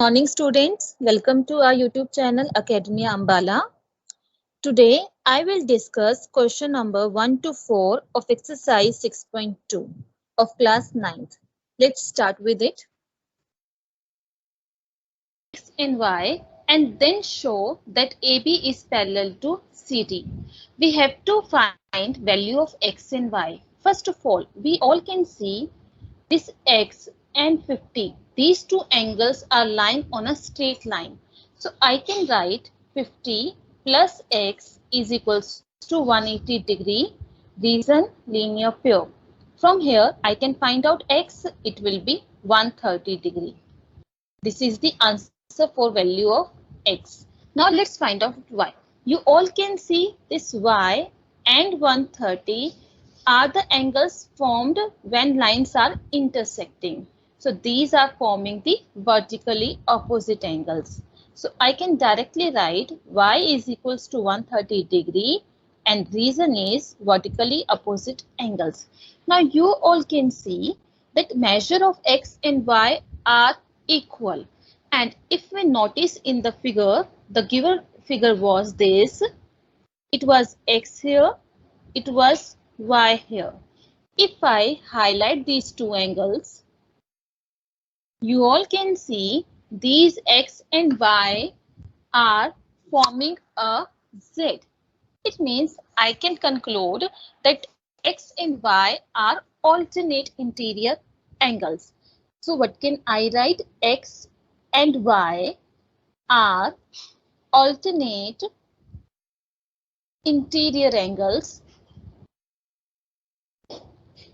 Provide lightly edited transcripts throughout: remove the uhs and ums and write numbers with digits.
Morning students, welcome to our YouTube channel Academia Ambala. Today I will discuss question number 1 to 4 of exercise 6.2 of class 9th. Let's start with it. X and Y and then show that AB is parallel to CD. We have to find value of X and Y. First of all, we all can see this X and 50. These two angles are lying on a straight line. So I can write 50 plus X is equals to 180 degree. Reason linear pair. From here I can find out X. It will be 130 degree. This is the answer for value of X. Now let's find out Y. You all can see this Y and 130 are the angles formed when lines are intersecting. So these are forming the vertically opposite angles. So I can directly write Y is equals to 130 degree and reason is vertically opposite angles. Now you all can see that measure of X and Y are equal. And if we notice in the figure, the given figure was this. It was X here, it was Y here. If I highlight these two angles, you all can see these X and Y are forming a Z. It means I can conclude that X and Y are alternate interior angles. So what can I write? X and Y are alternate interior angles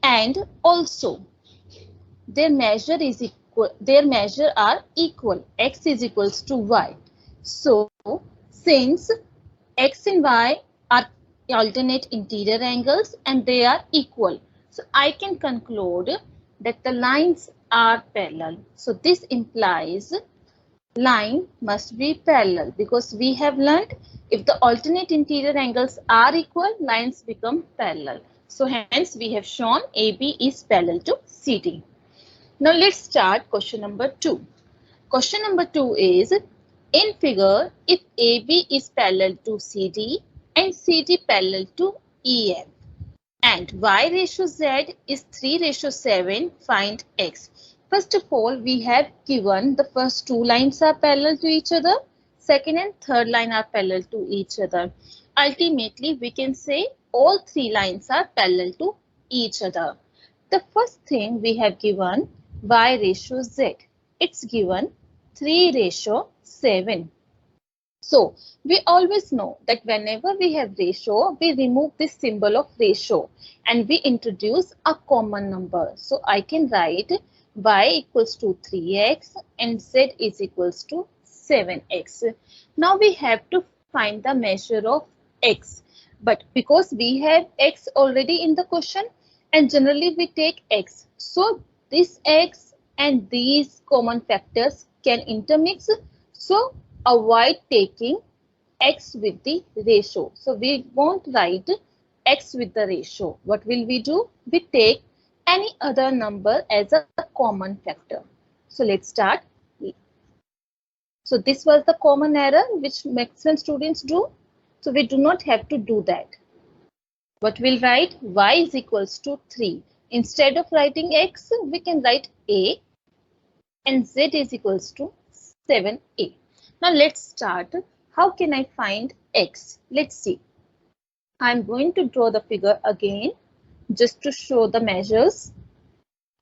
and also their measure is equal, their measure are equal. X is equals to Y. So since X and Y are alternate interior angles and they are equal, so I can conclude that the lines are parallel. So this implies line must be parallel because we have learned if the alternate interior angles are equal, lines become parallel. So hence we have shown AB is parallel to CD. Now let's start question number 2. Question number 2 is, in figure, if AB is parallel to CD and CD parallel to EF and Y ratio Z is 3:7, find X. First of all, we have given the first two lines are parallel to each other. Second and third line are parallel to each other. Ultimately, we can say all three lines are parallel to each other. The first thing we have given Y ratio Z. It's given 3:7. So we always know that whenever we have ratio, we remove this symbol of ratio and we introduce a common number. So I can write Y equals to 3x and Z is equals to 7x. Now we have to find the measure of x. But because we have x already in the question and generally we take x. So this x and these common factors can intermix. So avoid taking x with the ratio. So we won't write x with the ratio. What will we do? We take any other number as a common factor. So let's start. So this was the common error which maximum students do. So we do not have to do that. What we'll write? Y is equals to 3. Instead of writing x, we can write a and z is equals to 7a. Now let's start. How can I find x? Let's see. I'm going to draw the figure again just to show the measures.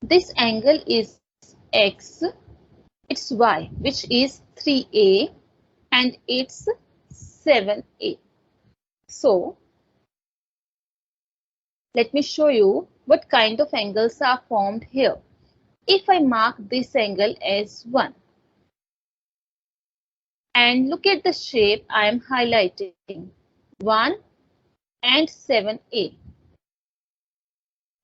This angle is x, it's y, which is 3a and it's 7a. So let me show you what kind of angles are formed here. If I mark this angle as 1 and look at the shape I am highlighting, 1 and 7a.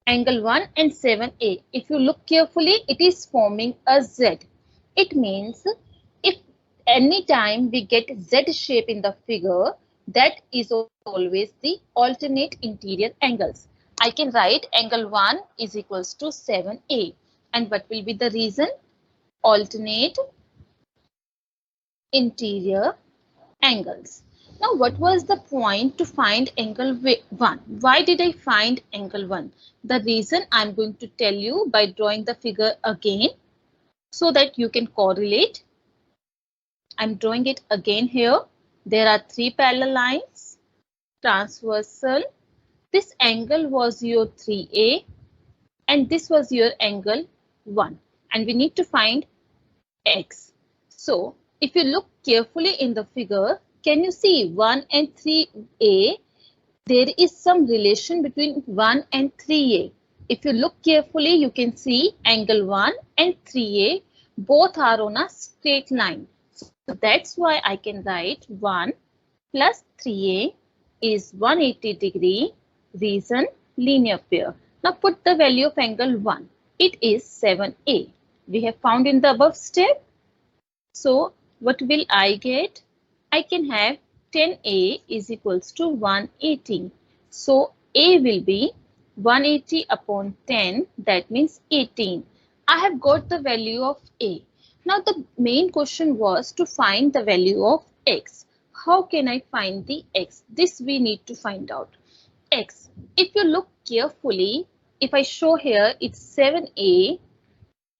Angle 1 and 7a. If you look carefully, it is forming a Z. It means if any time we get Z shape in the figure, that is always the alternate interior angles. I can write angle 1 is equals to 7a. And what will be the reason? Alternate interior angles. Now, what was the point to find angle 1? Why did I find angle 1? The reason I'm going to tell you by drawing the figure again so that you can correlate. I'm drawing it again here. There are three parallel lines, transversal. This angle was your 3A and this was your angle 1. And we need to find X. So, if you look carefully in the figure, can you see 1 and 3A? There is some relation between 1 and 3A. If you look carefully, you can see angle 1 and 3A both are on a straight line. So that's why I can write 1 plus 3A is 180 degree, reason linear pair. Now put the value of angle 1. It is 7A. We have found in the above step. So what will I get? I can have 10A is equals to 180. So A will be 180 upon 10, that means 18. I have got the value of A. Now the main question was to find the value of X. How can I find the X? This we need to find out. X. If you look carefully, if I show here, it's 7A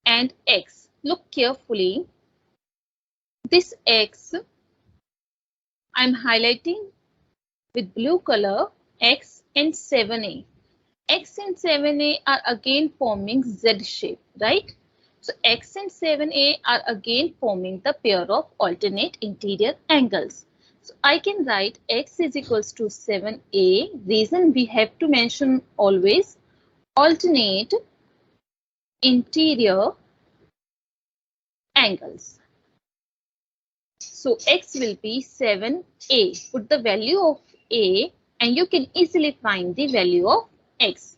and X. Look carefully. This X, I'm highlighting with blue color, X and 7A. X and 7A are again forming Z shape, right? So X and 7A are again forming the pair of alternate interior angles. So I can write X is equals to 7A. Reason we have to mention always alternate interior angles. So X will be 7A. Put the value of A and you can easily find the value of X.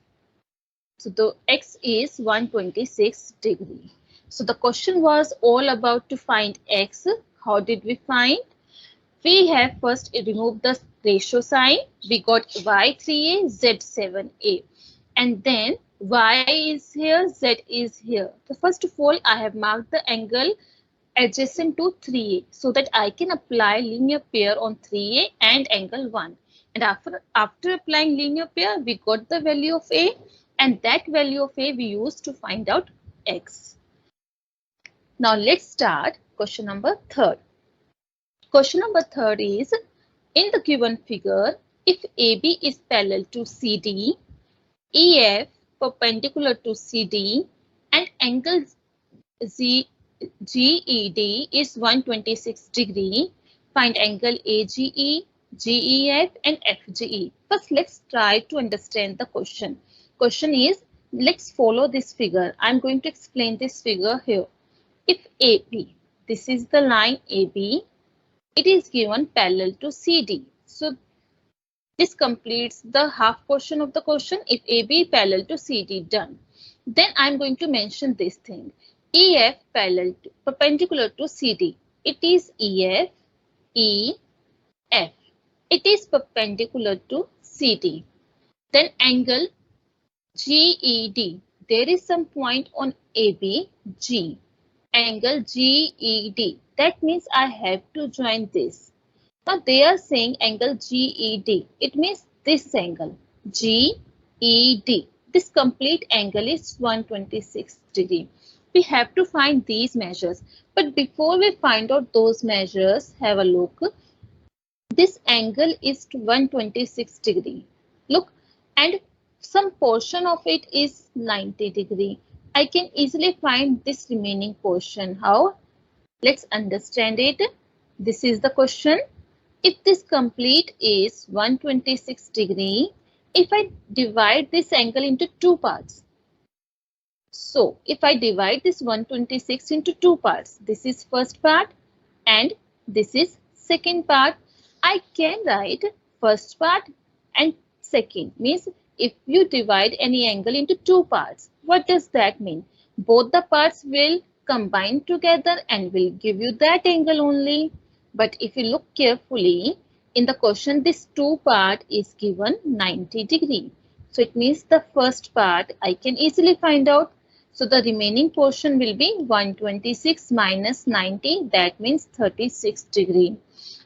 So the X is 126 degree. So the question was all about to find X. How did we find? We have first removed the ratio sign. We got Y3A, Z7A. And then Y is here, Z is here. So first of all, I have marked the angle adjacent to 3A so that I can apply linear pair on 3A and angle 1. And after applying linear pair, we got the value of A, and that value of A we used to find out X. Now let's start question number 3. Question number 3 is, in the given figure, if AB is parallel to CD, EF perpendicular to CD, and angle GED is 126 degree, find angle AGE, GEF and FGE. First, let's try to understand the question. Question is, let's follow this figure. I'm going to explain this figure here. If AB, this is the line AB, it is given parallel to CD. So this completes the half portion of the question. If AB parallel to CD, done. Then I'm going to mention this thing. EF parallel to, perpendicular to CD. It is EF, EF. It is perpendicular to CD. Then angle GED. There is some point on AB, G. Angle GED. That means I have to join this. Now they are saying angle GED. It means this angle, GED. This complete angle is 126 degree. We have to find these measures. But before we find out those measures, have a look. This angle is 126 degree. Look, and some portion of it is 90 degree. I can easily find this remaining portion. How? Let's understand it. This is the question. If this complete is 126 degree, if I divide this angle into two parts. So if I divide this 126 into two parts, this is first part and this is second part. I can write first part and second. Means if you divide any angle into two parts, what does that mean? Both the parts will combine together and will give you that angle only. But if you look carefully in the question, this two part is given 90 degree. So it means the first part I can easily find out. So the remaining portion will be 126 minus 90. That means 36 degree.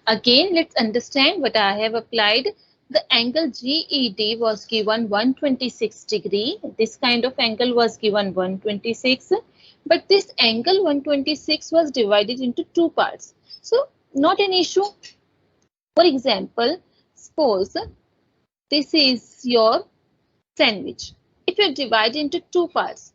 Again, let's understand what I have applied. The angle GED was given 126 degree. This kind of angle was given 126. But this angle 126 was divided into two parts. So not an issue. For example, suppose this is your sandwich. If you divide into two parts,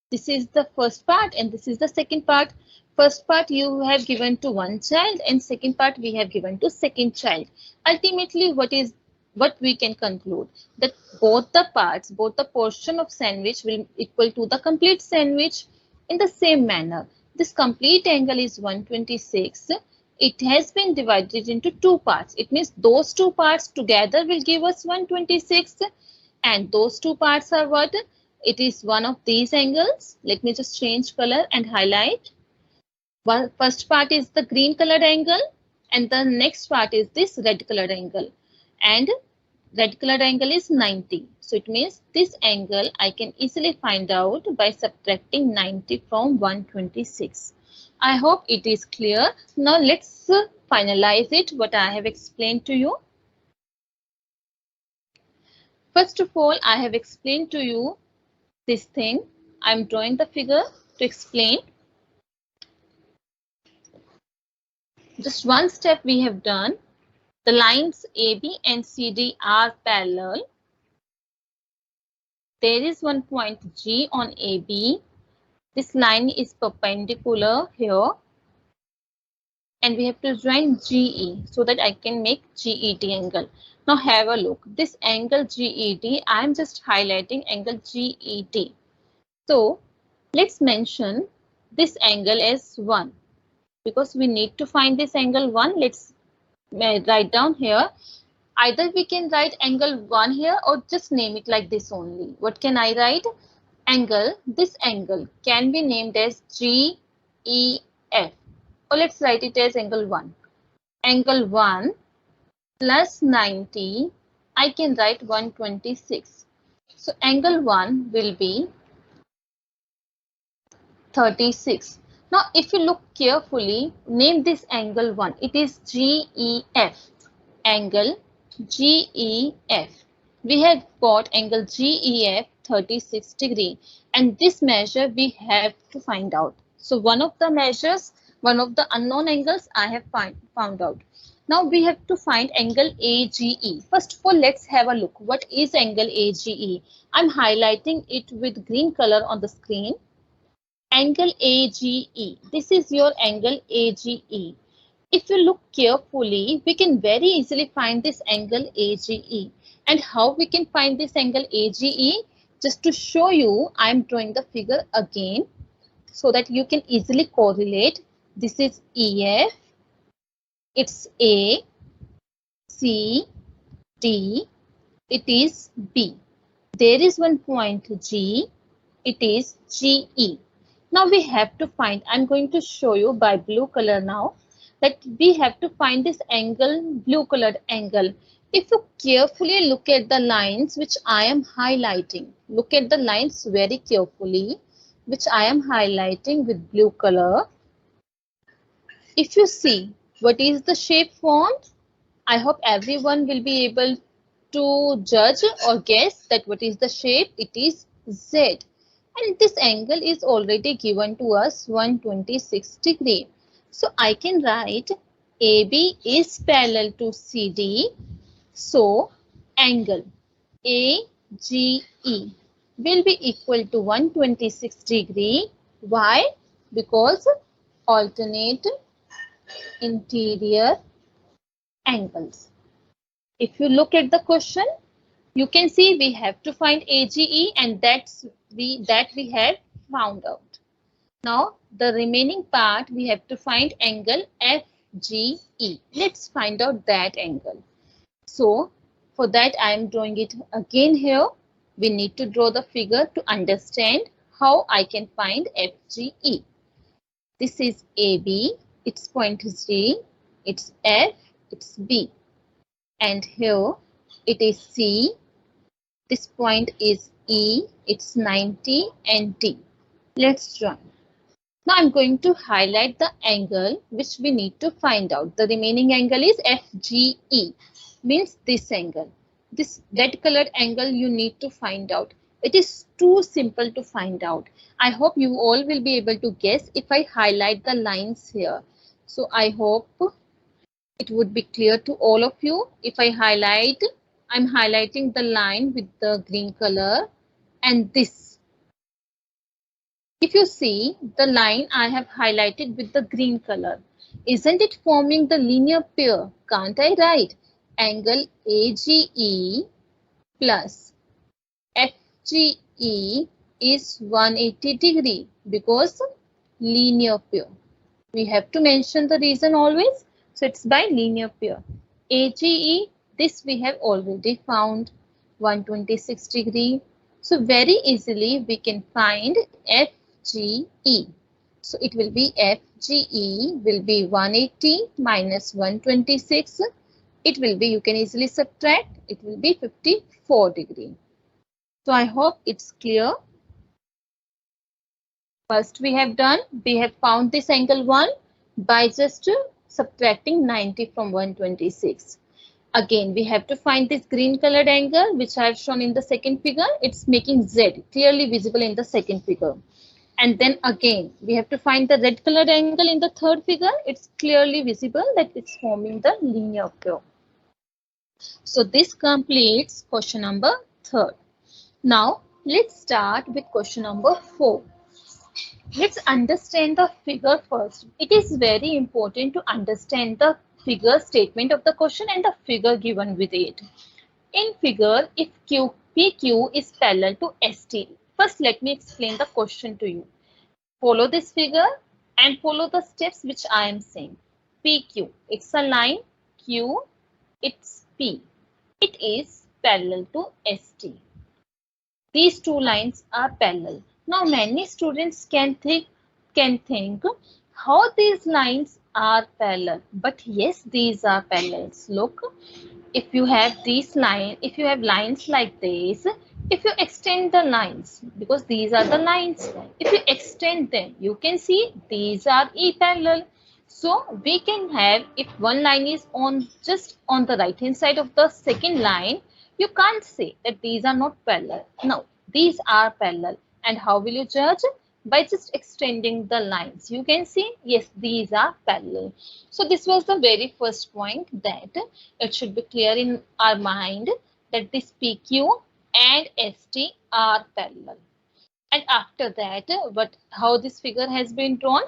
this is the first part and this is the second part. First part you have given to one child and second part we have given to second child. Ultimately, what we can conclude that both the parts, both the portion of sandwich will equal to the complete sandwich in the same manner. This complete angle is 126. It has been divided into two parts. It means those two parts together will give us 126 and those two parts are what? It is one of these angles. Let me just change color and highlight. One first part is the green colored angle and the next part is this red colored angle. And red colored angle is 90. So it means this angle I can easily find out by subtracting 90 from 126. I hope it is clear. Now let's finalize it, what I have explained to you. First of all, I have explained to you this thing. I'm drawing the figure to explain. Just one step we have done. The lines AB and CD are parallel. There is one point G on AB. This line is perpendicular here. And we have to join GE so that I can make GED angle. Now have a look. This angle GED, I am just highlighting angle GED. So let's mention this angle as 1. Because we need to find this angle 1, let's write down here. Either we can write angle 1 here or just name it like this only. What can I write? Angle, this angle can be named as GEF. Or let's write it as angle 1. Angle 1 plus 90, I can write 126. So angle 1 will be 36. Now if you look carefully, name this angle 1. It is GEF. Angle GEF. We have got angle GEF 36 degree and this measure we have to find out. So one of the measures, one of the unknown angles I have found out. Now we have to find angle AGE. First of all, let's have a look. What is angle AGE? I'm highlighting it with green color on the screen. Angle AGE. This is your angle AGE. If you look carefully, we can very easily find this angle AGE. And how we can find this angle AGE? Just to show you, I'm drawing the figure again so that you can easily correlate. This is EF, it's A, C, D, it is B. There is one point G, it is GE. Now we have to find, I'm going to show you by blue color now, that we have to find this angle, blue colored angle. If you carefully look at the lines which I am highlighting, look at the lines very carefully, which I am highlighting with blue color. If you see what is the shape formed, I hope everyone will be able to judge or guess that what is the shape. It is Z. And this angle is already given to us 126 degree. So I can write AB is parallel to CD. So angle AGE will be equal to 126 degree. Why? Because alternate interior angles. If you look at the question, you can see we have to find AGE and that we have found out. Now the remaining part we have to find angle FGE. Let's find out that angle. So for that I am drawing it again here. We need to draw the figure to understand how I can find FGE. This is AB, its point is G, it's F, it's B. And here it is C, this point is E, it's 90 and D. Let's join. Now I'm going to highlight the angle which we need to find out. The remaining angle is FGE, means this angle. This red colored angle you need to find out. It is too simple to find out. I hope you all will be able to guess if I highlight the lines here. So I hope it would be clear to all of you. If I highlight, I'm highlighting the line with the green color and this. If you see the line I have highlighted with the green color, isn't it forming the linear pair? Can't I write angle AGE plus FGE is 180 degree because linear pair. We have to mention the reason always. So it's by linear pair. AGE, this we have already found 126 degree. So very easily we can find FGE. So it will be FGE will be 180 minus 126. It will be, you can easily subtract, it will be 54 degree. So I hope it's clear. First we have found this angle 1 by just subtracting 90 from 126. Again, we have to find this green colored angle which I have shown in the second figure. It's making Z clearly visible in the second figure. And then again, we have to find the red colored angle in the third figure. It's clearly visible that it's forming the linear pair. So this completes question number 3. Now let's start with question number 4. Let's understand the figure first. It is very important to understand the figure statement of the question and the figure given with it. In figure, if PQ is parallel to ST, first let me explain the question to you. Follow this figure and follow the steps which I am saying. PQ, it's a line, Q, it's P. It is parallel to ST. These two lines are parallel. Now many students can think how these lines are parallel. But yes, these are parallels. Look, if you have lines like this, if you extend the lines, because these are the lines, if you extend them, you can see these are parallel. So we can have, if one line is just on the right hand side of the second line, you can't say that these are not parallel. No, these are parallel. And how will you judge? By just extending the lines. You can see, yes, these are parallel. So this was the very first point, that it should be clear in our mind that this PQ and ST are parallel. And after that, how this figure has been drawn?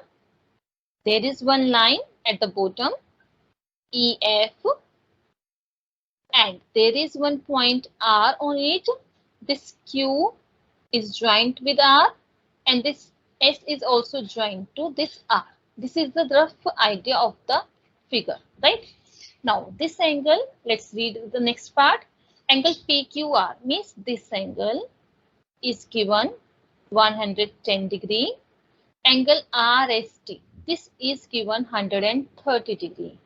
There is one line at the bottom, EF, and there is one point R on it. This Q is joined with R and this S is also joined to this R. This is the rough idea of the figure, right? Now this angle, let's read the next part. Angle PQR means this angle is given 110 degree. Angle RST, this is given 130 degree.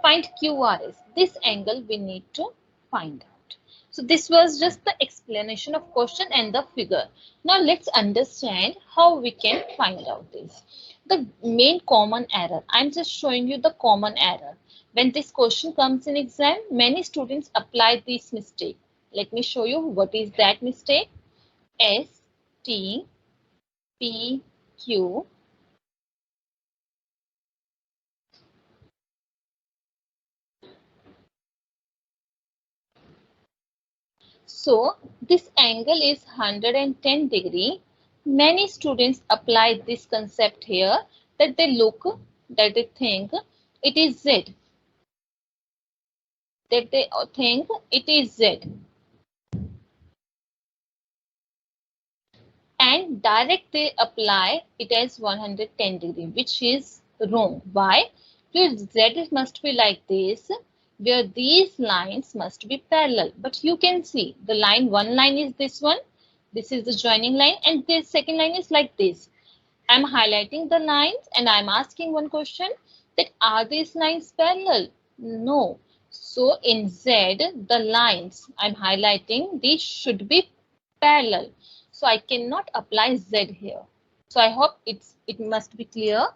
Find QRS. This angle we need to find out. So this was just the explanation of question and the figure. Now let's understand how we can find out this. The main common error. I'm just showing you the common error. When this question comes in exam, many students apply this mistake. Let me show you what is that mistake. S, T, P, Q. So this angle is 110 degree. Many students apply this concept here, that they think it is Z. That they think it is Z. And direct they apply it as 110 degree, which is wrong. Why? Because Z must be like this, where these lines must be parallel. But you can see the line, one line is this one. This is the joining line and the second line is like this. I'm highlighting the lines and I'm asking one question, that are these lines parallel? No. So in Z, the lines I'm highlighting, these should be parallel. So I cannot apply Z here. So I hope it must be clear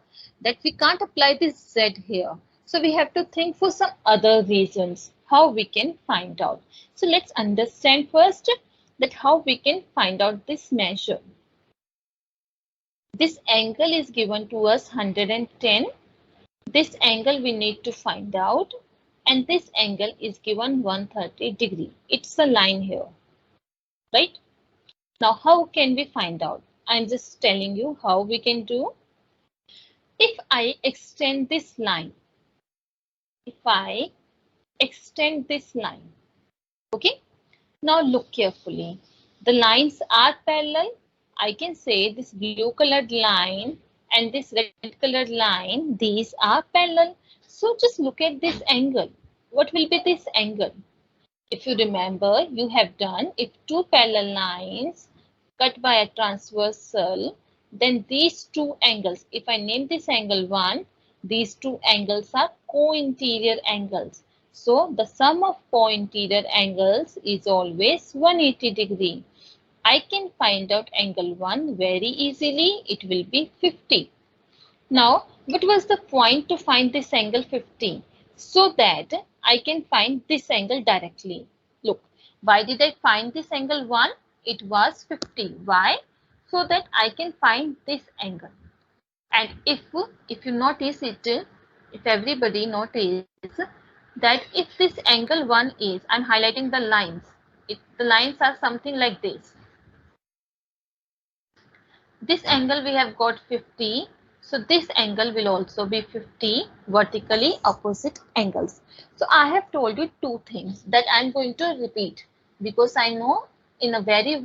that we can't apply this Z here. So we have to think for some other reasons how we can find out. So let's understand first that how we can find out this measure. This angle is given to us 110. This angle we need to find out, and this angle is given 130 degree. It's a line here, right? Now, how can we find out? I'm just telling you how we can do. If I extend this line, okay? Now look carefully. The lines are parallel. I can say this blue colored line and this red colored line, these are parallel. So just look at this angle. What will be this angle? If you remember, you have done if two parallel lines cut by a transversal, then these two angles, if I name this angle 1, these two angles are co-interior angles. So the sum of co-interior angles is always 180 degree. I can find out angle 1 very easily. It will be 50. Now, what was the point to find this angle 50? So that I can find this angle directly. Look, why did I find this angle 1? It was 50. Why? So that I can find this angle. And if you notice it, if everybody notice that if this angle 1 is, I'm highlighting the lines. If the lines are something like this. This angle we have got 50. So this angle will also be 50 vertically opposite angles. So I have told you two things that I'm going to repeat because I know in only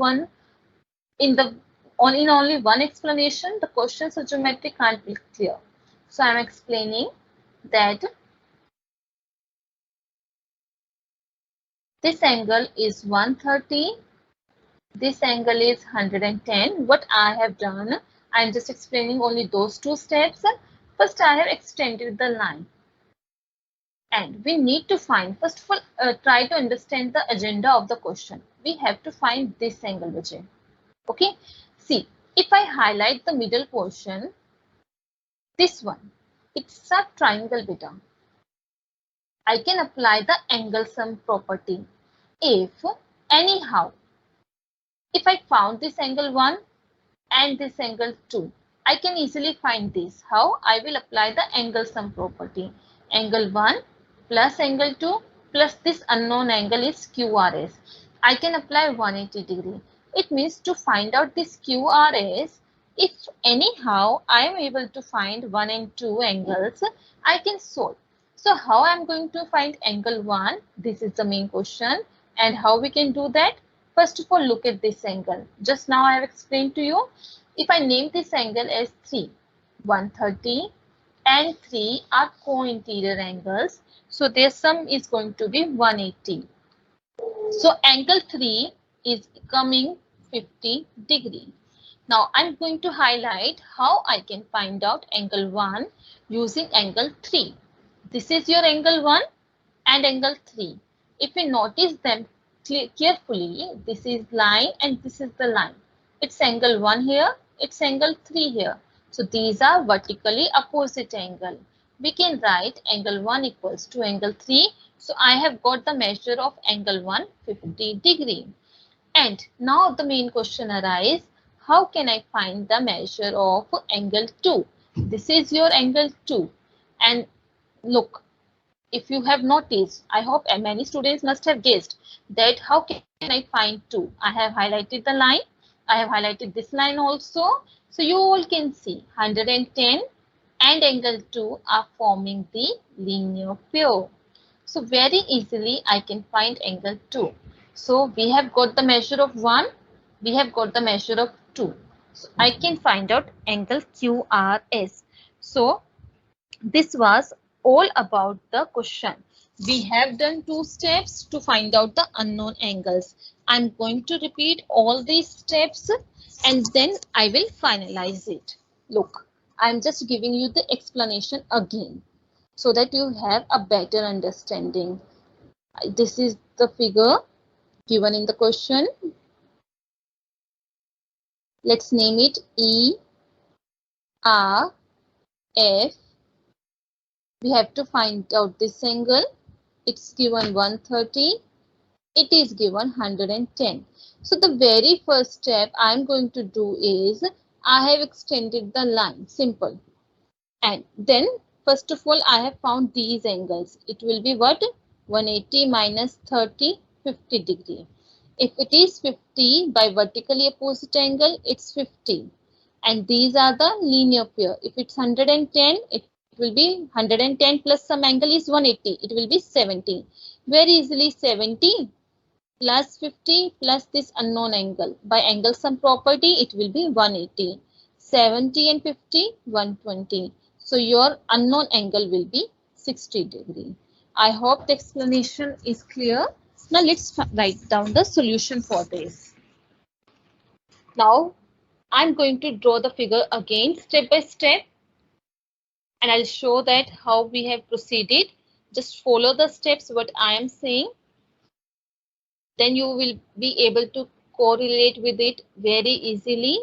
one explanation the questions of geometry can't be clear. So I'm explaining that this angle is 130. This angle is 110. What I have done, I am just explaining only those two steps. First, I have extended the line. And we need to find, first of all, try to understand the agenda of the question. We have to find this angle, Vijay. Okay. See, if I highlight the middle portion, this one, it's a triangle beta. I can apply the angle sum property. If anyhow, if I found this angle 1 and this angle 2, I can easily find this. How? I will apply the angle sum property. Angle 1 plus angle 2 plus this unknown angle is QRS. I can apply 180 degree. It means to find out this QRS, if anyhow I am able to find 1 and 2 angles, I can solve. So how I am going to find angle 1? This is the main question. And how we can do that? First of all, look at this angle. Just now I have explained to you. If I name this angle as 3, 130 and 3 are co-interior angles. So their sum is going to be 180. So angle 3 is coming 50 degree. Now I'm going to highlight how I can find out angle 1 using angle 3. This is your angle 1 and angle 3. If you notice them carefully, this is line and this is the line. It's angle 1 here, it's angle 3 here. So these are vertically opposite angle. We can write angle 1 equals to angle 3. So I have got the measure of angle 1, 50 degree. And now the main question arises, how can I find the measure of angle 2? This is your angle 2. And look, if you have noticed, I hope many students must have guessed that how can I find 2? I have highlighted the line. I have highlighted this line also. So you all can see 110 and angle 2 are forming the linear pair. So very easily I can find angle 2. So we have got the measure of 1. We have got the measure of 2. So I can find out angle QRS. So this was all about the question. We have done 2 steps to find out the unknown angles. I'm going to repeat all these steps and then I will finalize it. Look, I'm just giving you the explanation again so that you have a better understanding. This is the figure given in the question. Let's name it E, R, F. We have to find out this angle. It's given 130. It is given 110. So the very first step I'm going to do is I have extended the line. Simple. And then first of all I have found these angles. It will be what? 180 minus 30, 50 degree. If it is 50 by vertically opposite angle, it's 50. And these are the linear pair. If it's 110, it will be 110 plus some angle is 180. It will be 70. Very easily 70 plus 50 plus this unknown angle. By angle sum property, it will be 180. 70 and 50, 120. So your unknown angle will be 60 degree. I hope the explanation is clear. Now let's write down the solution for this. Now I'm going to draw the figure again step by step, and I'll show that how we have proceeded. Just follow the steps what I am saying. Then you will be able to correlate with it very easily.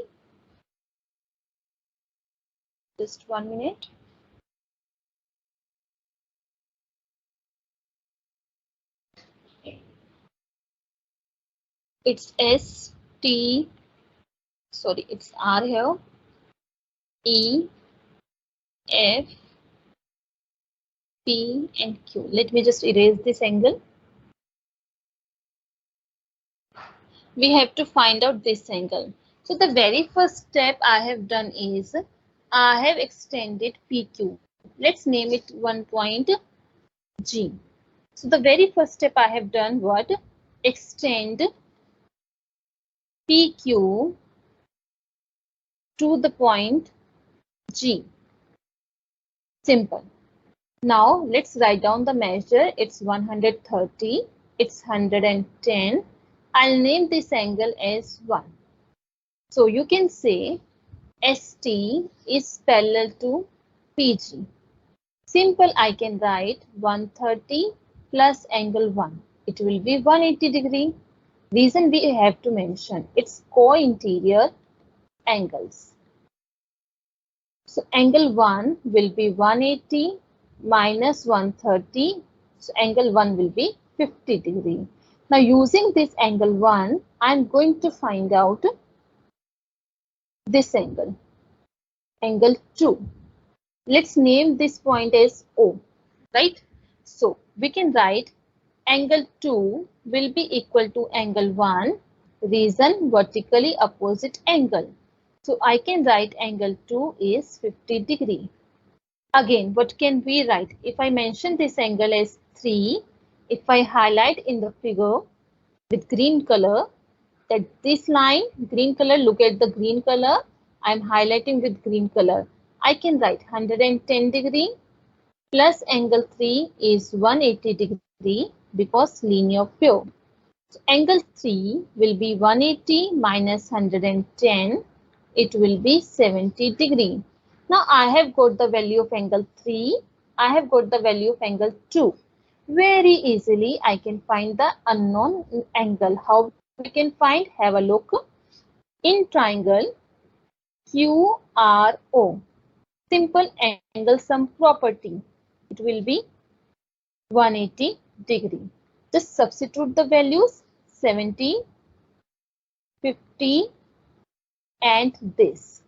Just 1 minute. It's it's R here, E, F, P and Q. Let me just erase this angle. We have to find out this angle. So the very first step I have done is I have extended PQ. Let's name it one point G. So the very first step I have done what? Extend PQ to the point G. Simple. Now let's write down the measure. It's 130. It's 110. I'll name this angle as 1. So you can say ST is parallel to PG. Simple, I can write 130 plus angle 1. It will be 180 degree. Reason we have to mention, it's co-interior angles. So angle 1 will be 180 minus 130. So angle 1 will be 50 degree. Now using this angle 1, I'm going to find out this angle, angle 2. Let's name this point as O, right? So we can write angle 2 will be equal to angle 1, reason vertically opposite angle. So I can write angle 2 is 50 degree. Again, what can we write? If I mention this angle as 3, if I highlight in the figure with green color, that this line, green color, look at the green color, I'm highlighting with green color. I can write 110 degree plus angle 3 is 180 degree because linear pair. So angle 3 will be 180 minus 110. It will be 70 degree. Now I have got the value of angle 3. I have got the value of angle 2. Very easily I can find the unknown angle. How we can find? Have a look. In triangle QRO, simple angle sum property, it will be 180 degree. Just substitute the values 70, 50 and this.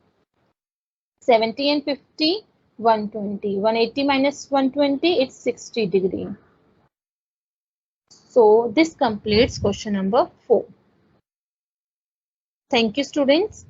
70 and 50, 120. 180 minus 120, it's 60 degree. So this completes question number 4. Thank you, students.